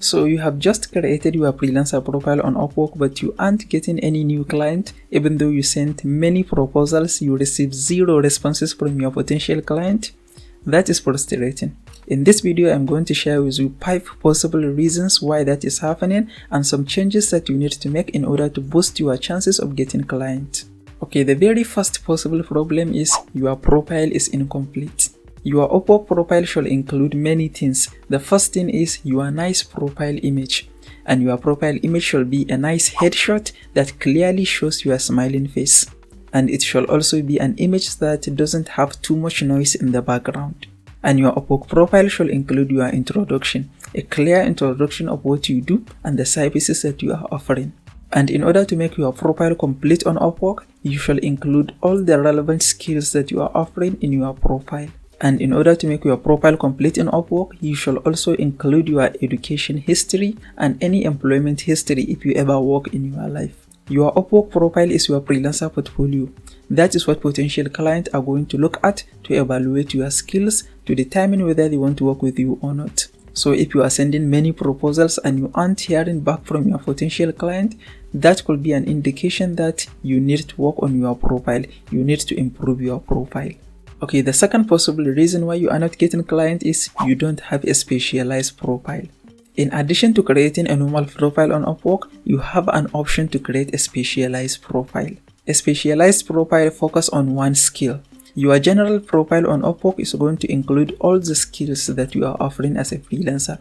So you have just created your freelancer profile on Upwork, but you aren't getting any new client. Even though you sent many proposals, you receive 0 responses from your potential client. That is frustrating. In this video, I'm going to share with you 5 possible reasons why that is happening and some changes that you need to make in order to boost your chances of getting clients. Okay, the very first possible problem is your profile is incomplete. Your Upwork profile should include many things. The first thing is your nice profile image. And your profile image should be a nice headshot that clearly shows your smiling face. And it should also be an image that doesn't have too much noise in the background. And your Upwork profile should include your introduction, a clear introduction of what you do and the services that you are offering. And in order to make your profile complete on Upwork, you should include all the relevant skills that you are offering in your profile. And in order to make your profile complete in Upwork, you should also include your education history and any employment history if you ever work in your life. Your Upwork profile is your freelancer portfolio. That is what potential clients are going to look at to evaluate your skills to determine whether they want to work with you or not. So if you are sending many proposals and you aren't hearing back from your potential client, that could be an indication that you need to work on your profile. You need to improve your profile. Okay, the second possible reason why you are not getting clients is you don't have a specialized profile. In addition to creating a normal profile on Upwork, you have an option to create a specialized profile. A specialized profile focuses on one skill. Your general profile on Upwork is going to include all the skills that you are offering as a freelancer,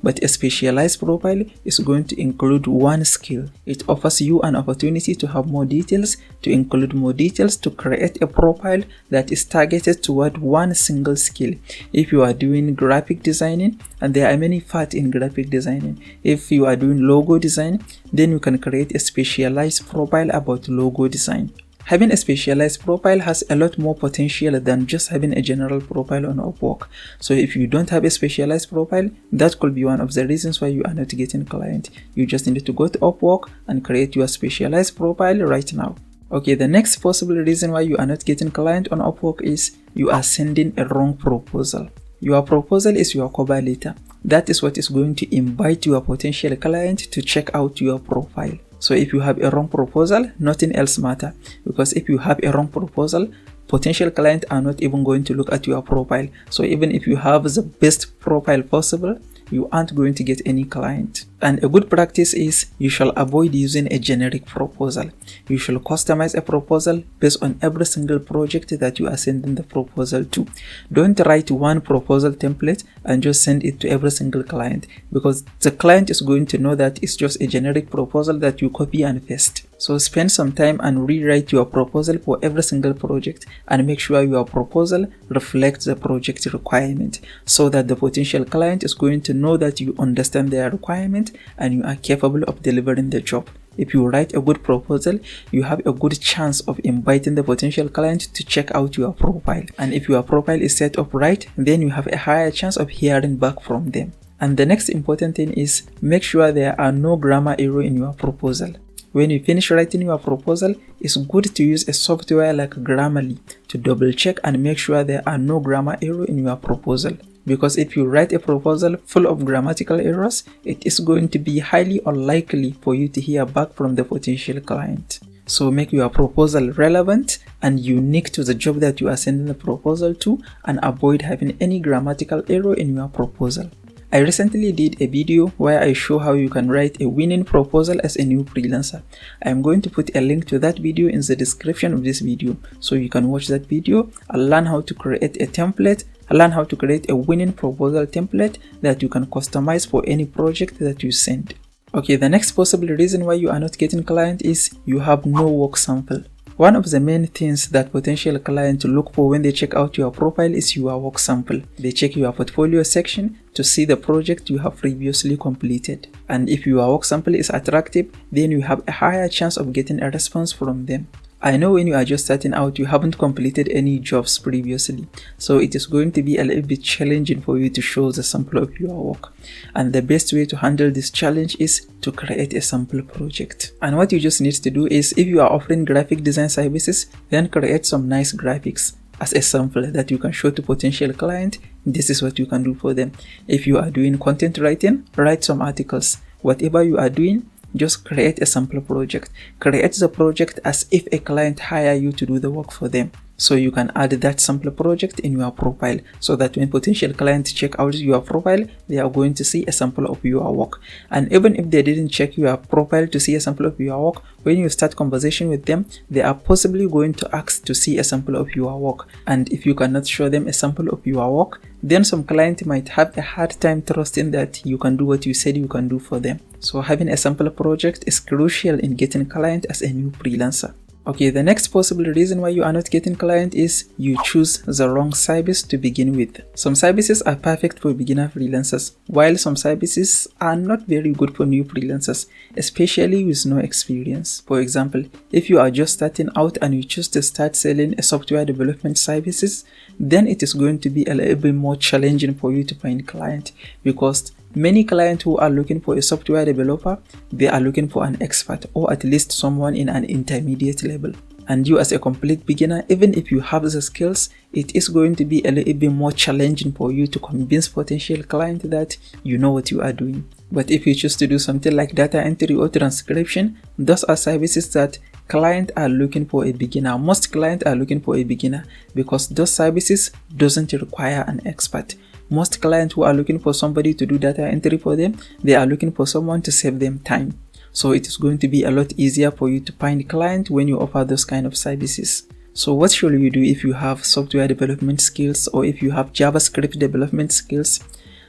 but a specialized profile is going to include one skill. It offers you an opportunity to have more details, to include more details, to create a profile that is targeted toward one single skill. If you are doing graphic designing, and there are many parts in graphic designing, if you are doing logo design, then you can create a specialized profile about logo design. Having a specialized profile has a lot more potential than just having a general profile on Upwork. So if you don't have a specialized profile, that could be one of the reasons why you are not getting clients. You just need to go to Upwork and create your specialized profile right now. Okay, the next possible reason why you are not getting clients on Upwork is you are sending a wrong proposal. Your proposal is your cover letter. That is what is going to invite your potential client to check out your profile. So if you have a wrong proposal, nothing else matters. Because if you have a wrong proposal, potential clients are not even going to look at your profile. So even if you have the best profile possible, you aren't going to get any client. And a good practice is you shall avoid using a generic proposal. You shall customize a proposal based on every single project that you are sending the proposal to. Don't write one proposal template and just send it to every single client, because the client is going to know that it's just a generic proposal that you copy and paste. So spend some time and rewrite your proposal for every single project and make sure your proposal reflects the project requirement, so that the potential client is going to know that you understand their requirement and you are capable of delivering the job. If you write a good proposal, you have a good chance of inviting the potential client to check out your profile. And if your profile is set up right, then you have a higher chance of hearing back from them. And the next important thing is make sure there are no grammar errors in your proposal. When you finish writing your proposal, it's good to use a software like Grammarly to double check and make sure there are no grammar errors in your proposal. Because if you write a proposal full of grammatical errors, it is going to be highly unlikely for you to hear back from the potential client. So make your proposal relevant and unique to the job that you are sending the proposal to, and avoid having any grammatical error in your proposal. I recently did a video where I show how you can write a winning proposal as a new freelancer. I am going to put a link to that video in the description of this video, so you can watch that video and learn how to create a template, learn how to create a winning proposal template that you can customize for any project that you send. Okay, the next possible reason why you are not getting clients is you have no work sample. One of the main things that potential clients look for when they check out your profile is your work sample. They check your portfolio section to see the project you have previously completed. And if your work sample is attractive, then you have a higher chance of getting a response from them. I know when you are just starting out, you haven't completed any jobs previously, so it is going to be a little bit challenging for you to show the sample of your work. And the best way to handle this challenge is to create a sample project. And what you just need to do is, if you are offering graphic design services, then create some nice graphics. as a sample that you can show to potential client. This is what you can do for them. If you are doing content writing, write some articles. Whatever you are doing, just create a sample project. Create the project as if a client hire you to do the work for them. So you can add that sample project in your profile, so that when potential clients check out your profile, they are going to see a sample of your work. And even if they didn't check your profile to see a sample of your work, when you start conversation with them, they are possibly going to ask to see a sample of your work. And if you cannot show them a sample of your work, then some client might have a hard time trusting that you can do what you said you can do for them. So having a sample project is crucial in getting client as a new freelancer. Okay, the next possible reason why you are not getting client is you choose the wrong service to begin with. Some services are perfect for beginner freelancers, while some services are not very good for new freelancers, especially with no experience. For example, if you are just starting out and you choose to start selling a software development services, then it is going to be a little bit more challenging for you to find client, because many clients who are looking for a software developer, they are looking for an expert or at least someone in an intermediate level. And you as a complete beginner, even if you have the skills, it is going to be a little bit more challenging for you to convince potential client that you know what you are doing. But if you choose to do something like data entry or transcription, those are services that clients are looking for a beginner. Most clients are looking for a beginner because those services doesn't require an expert. Most clients who are looking for somebody to do data entry for them, they are looking for someone to save them time. So it is going to be a lot easier for you to find client when you offer those kind of services. So what should you do if you have software development skills or if you have JavaScript development skills?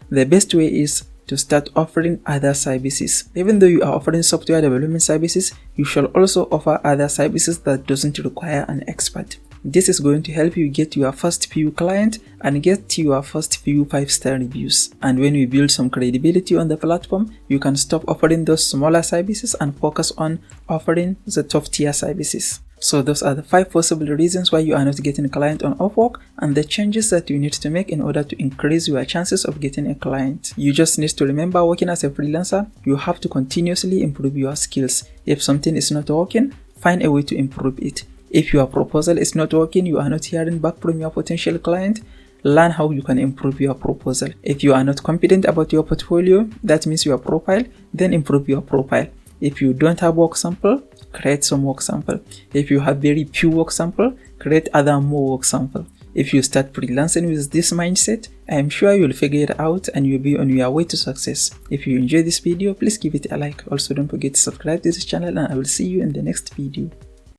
The best way is to start offering other services. Even though you are offering software development services, you should also offer other services that doesn't require an expert. This is going to help you get your first few clients and get your first few 5-star reviews. And when you build some credibility on the platform, you can stop offering those smaller services and focus on offering the top tier services. So those are the 5 possible reasons why you are not getting a client on Upwork and the changes that you need to make in order to increase your chances of getting a client. You just need to remember, working as a freelancer, you have to continuously improve your skills. If something is not working, find a way to improve it. If your proposal is not working, you are not hearing back from your potential client, learn how you can improve your proposal. If you are not confident about your portfolio, that means your profile, then improve your profile. If you don't have work sample, create some work sample. If you have very few work sample, create other more work sample. If you start freelancing with this mindset, I am sure you'll figure it out and you'll be on your way to success. If you enjoyed this video, please give it a like. Also, don't forget to subscribe to this channel and I will see you in the next video.